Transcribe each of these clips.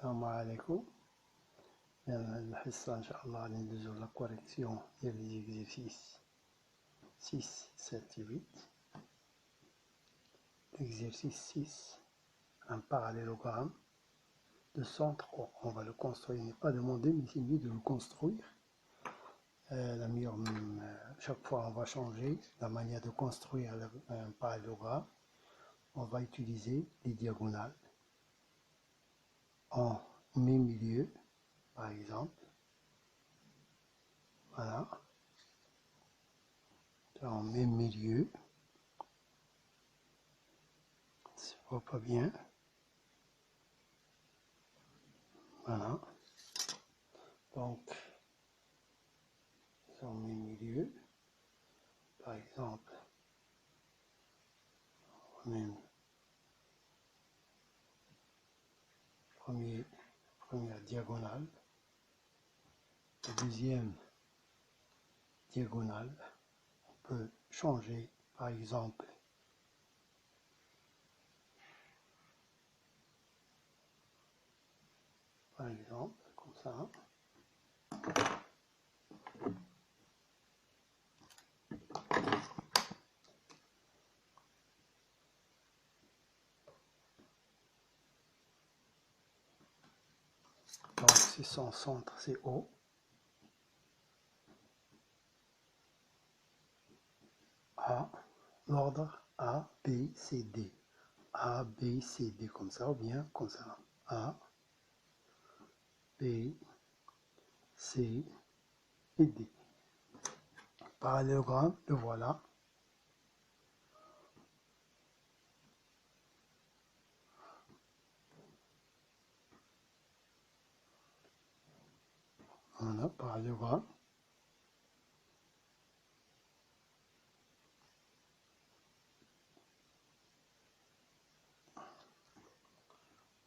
السلام عليكم. الحصة إن شاء الله ندوزو لا كوريكسيون ديال ليزيكزيرسيس 6, 7 et 8. L'exercice 6, un parallélogramme de centre O. On va le construire, il n'est pas demandé, mais c'est mieux de le construire. Chaque fois, on va changer la manière de construire un parallélogramme. On va utiliser les diagonales en même milieu, par exemple. Voilà. En même milieu. Ça ne va pas bien. Voilà. Donc, en même milieu. Par exemple, même première diagonale. La deuxième diagonale, on peut changer, par exemple, comme ça. Donc, c'est son centre, c'est O. A, l'ordre A, B, C, D. A, B, C, D, comme ça, ou bien comme ça. A, B, C et D. Parallélogramme, le voilà. Voilà, parallélogramme.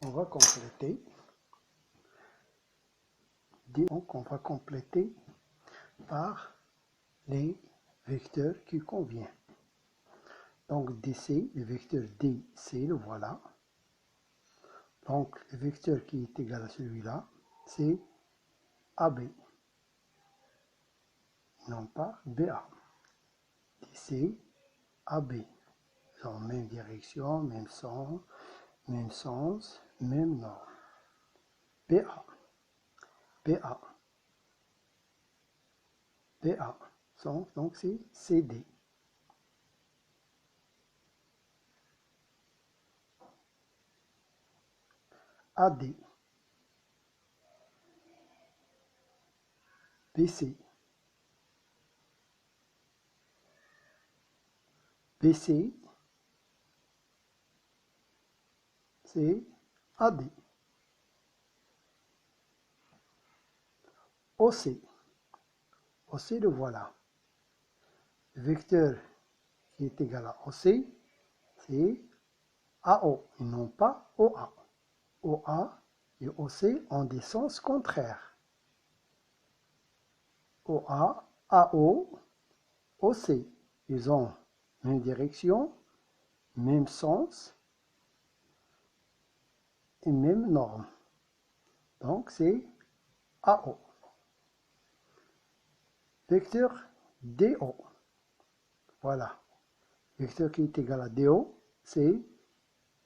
On va compléter. Donc, on va compléter par les vecteurs qui conviennent. Donc, DC, le vecteur DC, le voilà. Donc, le vecteur qui est égal à celui-là, c'est AB. Non pas BA. DC, AB. Ils ont même direction, même sens, même norme. BA. BA. BA. Donc, c'est CD. AD. BC. BC, c'est AD. OC. OC, le voilà. Le vecteur qui est égal à OC, c'est AO, et non pas OA. OA et OC ont des sens contraires. OA, AO, OC. Ils ont même direction, même sens et même norme. Donc, c'est AO. Vecteur DO. Voilà. Vecteur qui est égal à DO, c'est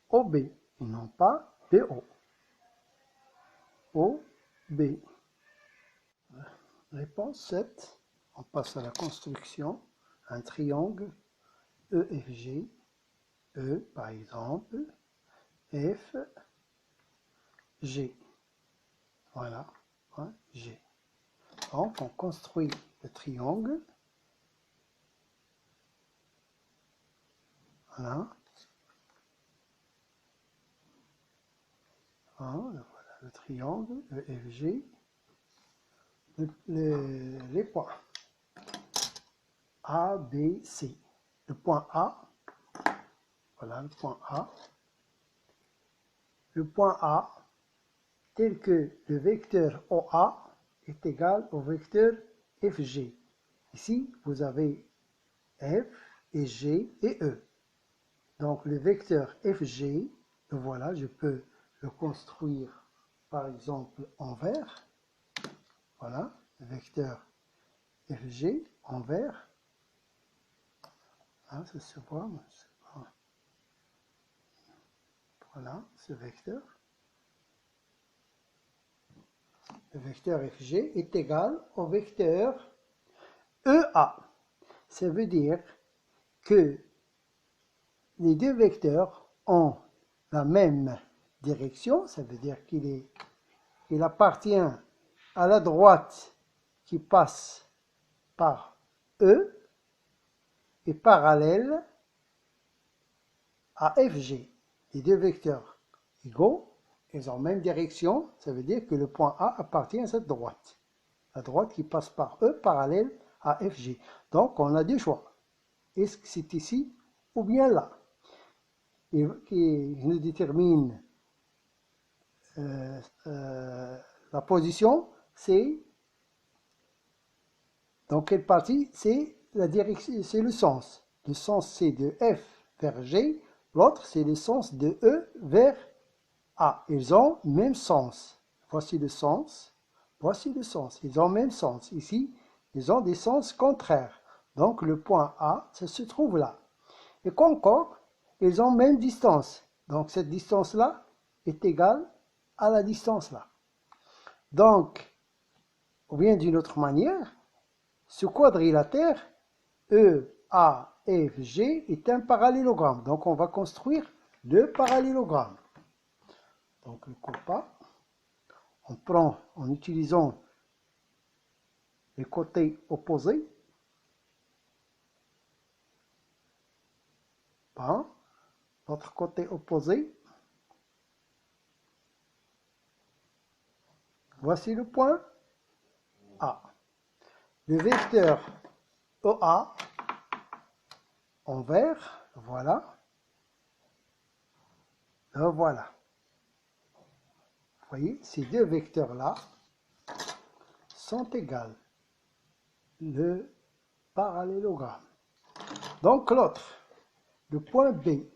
OB et non pas BO. OB. Réponse 7. On passe à la construction. Un triangle EFG. E, par exemple. F, G. Voilà. G. Donc, on construit le triangle. Voilà. Voilà le triangle EFG. Les points A, B, C. Le point A, voilà le point A. Le point A, tel que le vecteur OA est égal au vecteur FG. Ici, vous avez F et G et E. Donc, le vecteur FG, voilà, je peux le construire par exemple en vert. Voilà, vecteur FG en vert. Ah, ça se voit, mais c'est pas... Voilà, ce vecteur. Le vecteur FG est égal au vecteur EA. Ça veut dire que les deux vecteurs ont la même direction, ça veut dire qu'il appartient à la droite qui passe par E et parallèle à FG. Les deux vecteurs égaux, ils ont la même direction, ça veut dire que le point A appartient à cette droite. La droite qui passe par E parallèle à FG. Donc on a deux choix. Est-ce que c'est ici ou bien là? Et qui nous détermine la position, c'est dans quelle partie? C'est la direction, c'est le sens. Le sens c'est de F vers G, l'autre c'est le sens de E vers A. Ils ont le même sens. Voici le sens, voici le sens. Ils ont le même sens. Ici, ils ont des sens contraires. Donc le point A, ça se trouve là. Et encore, ils ont même distance. Donc cette distance-là est égale à la distance là. Donc, ou bien d'une autre manière, ce quadrilatère EAFG est un parallélogramme. Donc on va construire le parallélogramme. Donc le compas, on prend en utilisant les côtés opposés. L'autre côté opposé. Voici le point A. Le vecteur EA en vert, voilà. Le voilà. Vous voyez, ces deux vecteurs-là sont égaux. Le parallélogramme. Donc l'autre, le point B,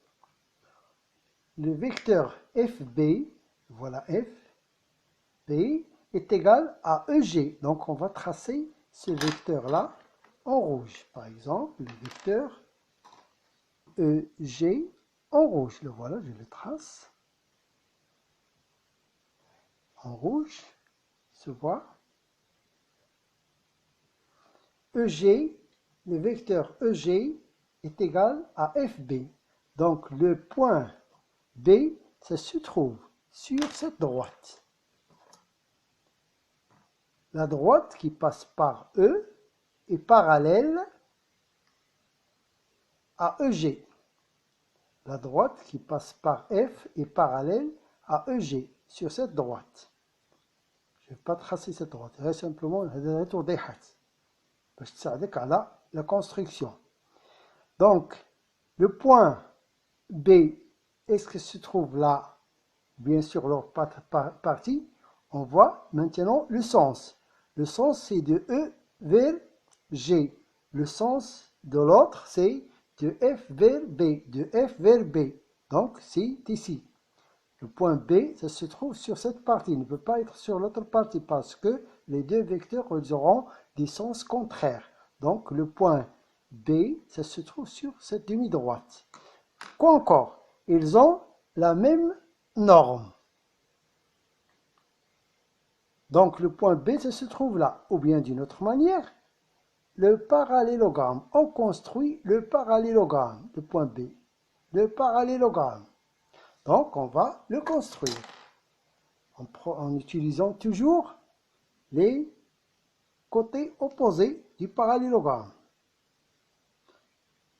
le vecteur FB, voilà F, B est égal à EG. Donc on va tracer ce vecteur-là en rouge. Par exemple, le vecteur EG en rouge. Le voilà, je le trace. En rouge, se voit. EG, le vecteur EG est égal à FB. Donc le point B, ça se trouve sur cette droite. La droite qui passe par E est parallèle à EG. La droite qui passe par F est parallèle à EG sur cette droite. Je ne vais pas tracer cette droite, il reste simplement la construction. Donc, le point B, est-ce que se trouve là? Bien sûr, leur partie, on voit maintenant le sens. Le sens, c'est de E vers G. Le sens de l'autre, c'est de F vers B. De F vers B. Donc, c'est ici. Le point B, ça se trouve sur cette partie. Il ne peut pas être sur l'autre partie parce que les deux vecteurs ils auront des sens contraires. Donc, le point B, ça se trouve sur cette demi-droite. Quoi encore? Ils ont la même norme. Donc, le point B, ça se trouve là. Ou bien d'une autre manière, le parallélogramme. On construit le parallélogramme, le point B. Le parallélogramme. Donc, on va le construire en utilisant toujours les côtés opposés du parallélogramme.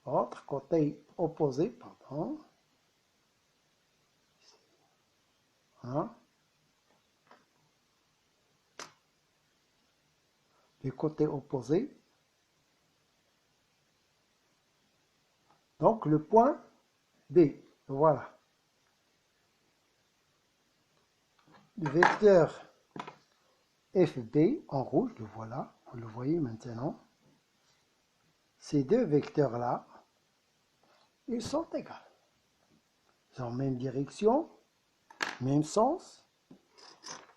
Autre côté opposé, pardon. Hein? Les côtés opposés. Donc, le point B. Voilà. Le vecteur FB en rouge, le voilà, vous le voyez maintenant. Ces deux vecteurs-là, ils sont égaux. Ils ont la même direction, même sens.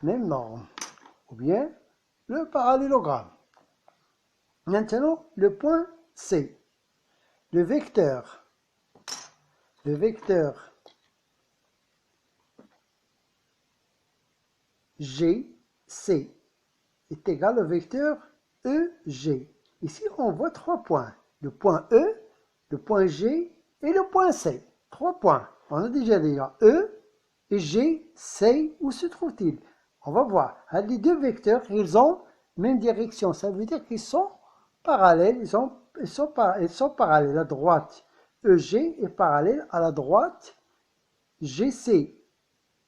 même norme. Ou bien le parallélogramme. Maintenant, le point C. Le vecteur GC est égal au vecteur EG. Ici, on voit 3 points. Le point E, le point G et le point C. 3 points. On a déjà dit E et G, C, où se trouve-t-il? On va voir. Les deux vecteurs, ils ont même direction. Ça veut dire qu'ils sont parallèles. Ils sont parallèles. La droite EG est parallèle à la droite GC.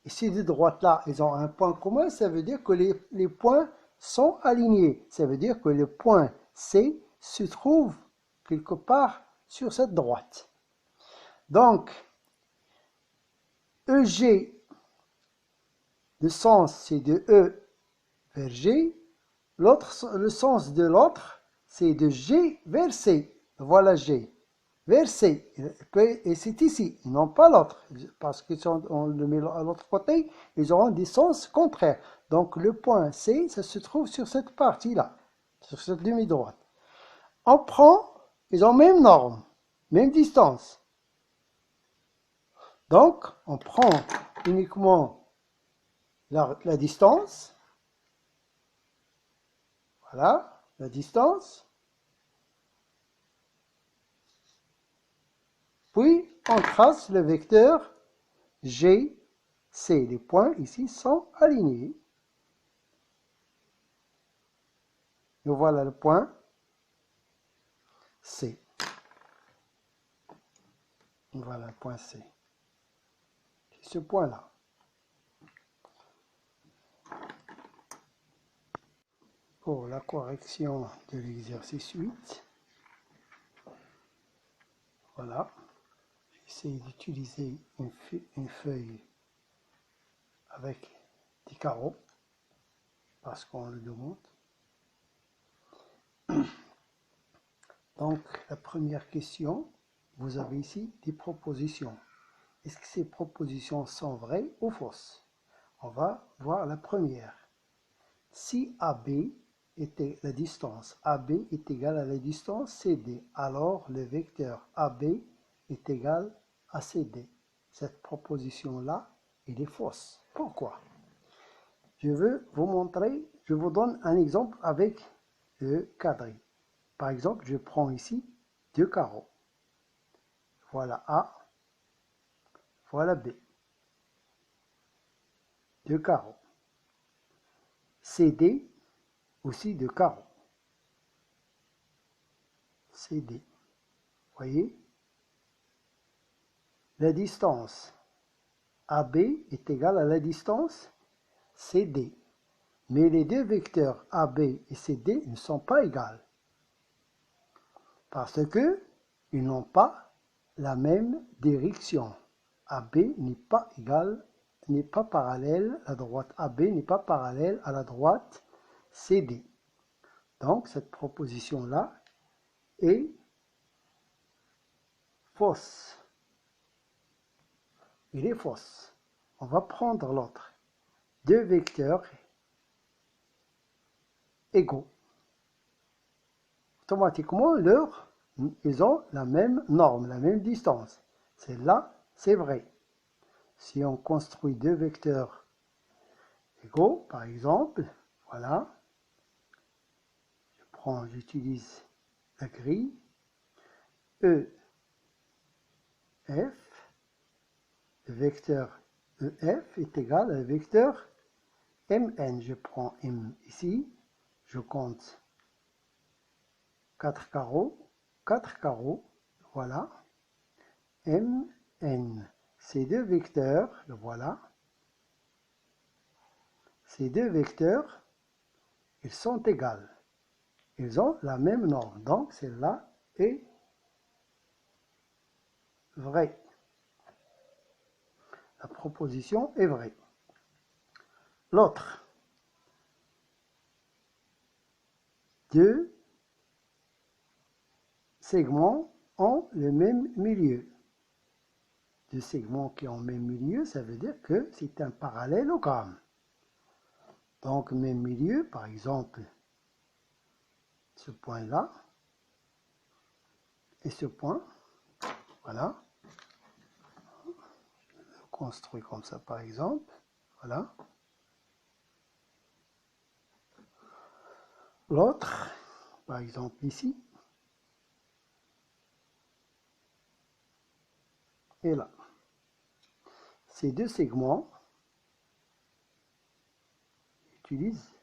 Et ces deux droites-là, ils ont un point commun. Ça veut dire que les points sont alignés. Ça veut dire que le point C se trouve quelque part sur cette droite. Donc, EG, le sens c'est de E vers G. Le sens de l'autre, c'est de G vers C. Voilà G. Vers C. Et c'est ici, non pas l'autre. Parce qu'on le met à l'autre côté, ils auront des sens contraires. Donc le point C, ça se trouve sur cette partie-là, sur cette demi-droite. On prend, ils ont même norme, même distance. Donc, on prend uniquement la distance. Voilà, la distance. Puis, on trace le vecteur G, C. Les points ici sont alignés. Et voilà le point C. Voilà le point C. C'est ce point-là. Pour la correction de l'exercice 8, voilà, j'essaie d'utiliser une feuille avec des carreaux, parce qu'on le demande. Donc, la première question, vous avez ici des propositions. Est-ce que ces propositions sont vraies ou fausses? On va voir la première. Si AB était la distance AB est égale à la distance CD, alors le vecteur AB est égal à CD. Cette proposition-là, elle est fausse. Pourquoi? Je veux vous montrer, je vous donne un exemple avec le quadrille. Par exemple, je prends ici deux carreaux. Voilà A, voilà B. Deux carreaux. CD, aussi deux carreaux. CD. Voyez? La distance AB est égale à la distance CD. Mais les deux vecteurs AB et CD ne sont pas égaux. Parce que ils n'ont pas la même direction. AB n'est pas égal, n'est pas parallèle, la droite AB n'est pas parallèle à la droite CD. Donc cette proposition-là est fausse. Il est fausse. On va prendre l'autre. Deux vecteurs égaux. Automatiquement, ils ont la même norme, la même distance. Celle-là, c'est vrai. Si on construit deux vecteurs égaux, par exemple, voilà, j'utilise la grille EF, le vecteur EF est égal à un vecteur MN. Je prends M ici, je compte 4 carreaux, voilà, MN. Ces deux vecteurs, le voilà, ces deux vecteurs, ils sont égaux. Ils ont la même norme, donc celle-là est vraie. La proposition est vraie. L'autre, deux segments ont le même milieu. Deux segments qui ont le même milieu, ça veut dire que c'est un parallélogramme. Donc, même milieu, par exemple, ce point-là, et ce point, voilà. Je le construis comme ça, par exemple, voilà. L'autre, par exemple ici, et là. Ces deux segments utilisent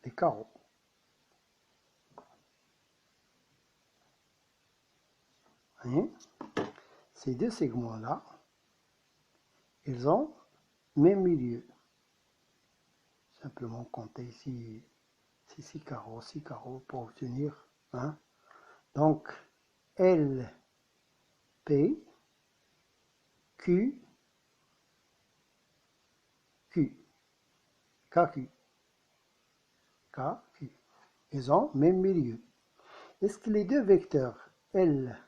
les carreaux. Voyez, ces deux segments-là, ils ont même milieu. Simplement compter ici, 6 carreaux pour obtenir. Hein. Donc, L, P, Q, Q, KQ, KQ. Ils ont même milieu. Est-ce que les deux vecteurs L,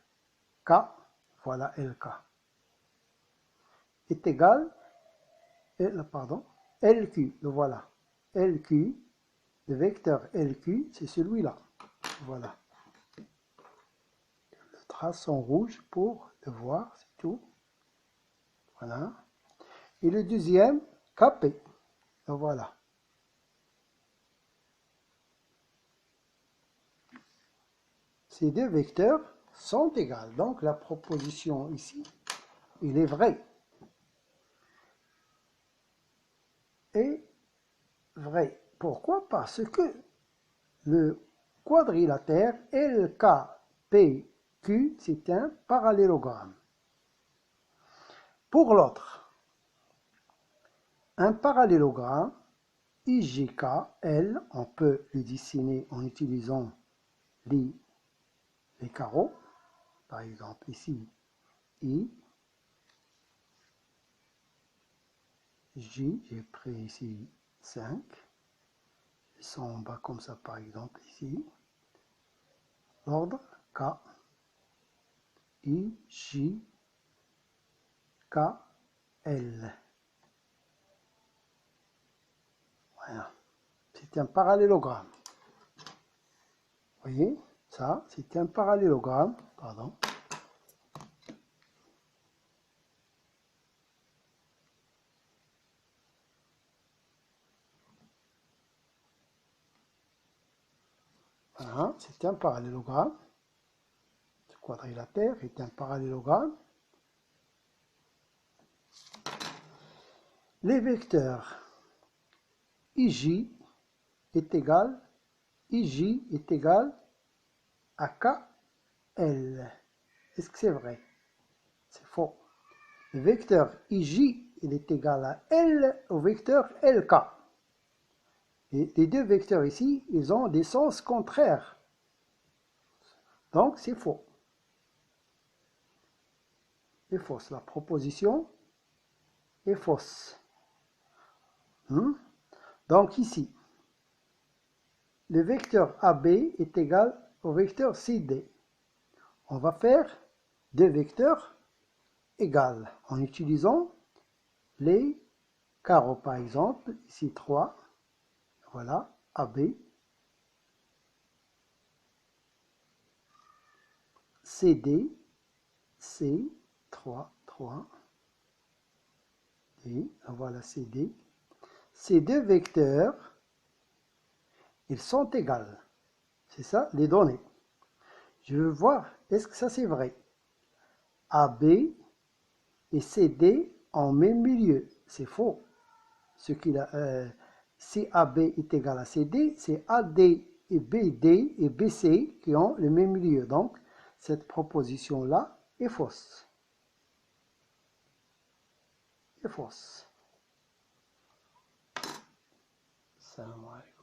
K, voilà LK, est égal, LQ, le voilà. LQ, le vecteur LQ, c'est celui-là. Voilà. Le trace en rouge pour le voir, c'est tout. Voilà. Et le deuxième, KP. Le voilà. Ces deux vecteurs sont égaux. Donc la proposition ici, il est vrai. Et vrai. Pourquoi? Parce que le quadrilatère LKPQ, c'est un parallélogramme. Pour l'autre, un parallélogramme IJKL, on peut le dessiner en utilisant les carreaux. Par exemple ici, I, J, j'ai pris ici 5. Je descends en bas comme ça par exemple ici. L'ordre K, I, J, K, L. Voilà. C'est un parallélogramme. Vous voyez, ça, c'est un parallélogramme. Pardon. Voilà, c'est un parallélogramme. Ce quadrilatère est un parallélogramme. Les vecteurs IJ est égal à KL. Est-ce que c'est vrai? C'est faux. Le vecteur IJ il est égal à L au vecteur LK. Et les deux vecteurs ici, ils ont des sens contraires. Donc c'est faux. C'est fausse. La proposition est fausse. Donc ici, le vecteur AB est égal au vecteur CD. On va faire deux vecteurs égaux en utilisant les carreaux. Par exemple, ici 3, voilà, AB, CD, C, 3, 3, et voilà CD. Ces deux vecteurs, ils sont égaux. C'est ça, les données. Je veux voir, est-ce que ça c'est vrai? AB et CD en même milieu. C'est faux. Si AB est égal à CD, c'est AD et BD et BC qui ont le même milieu. Donc, cette proposition-là est fausse. Est fausse. Salam alaikum.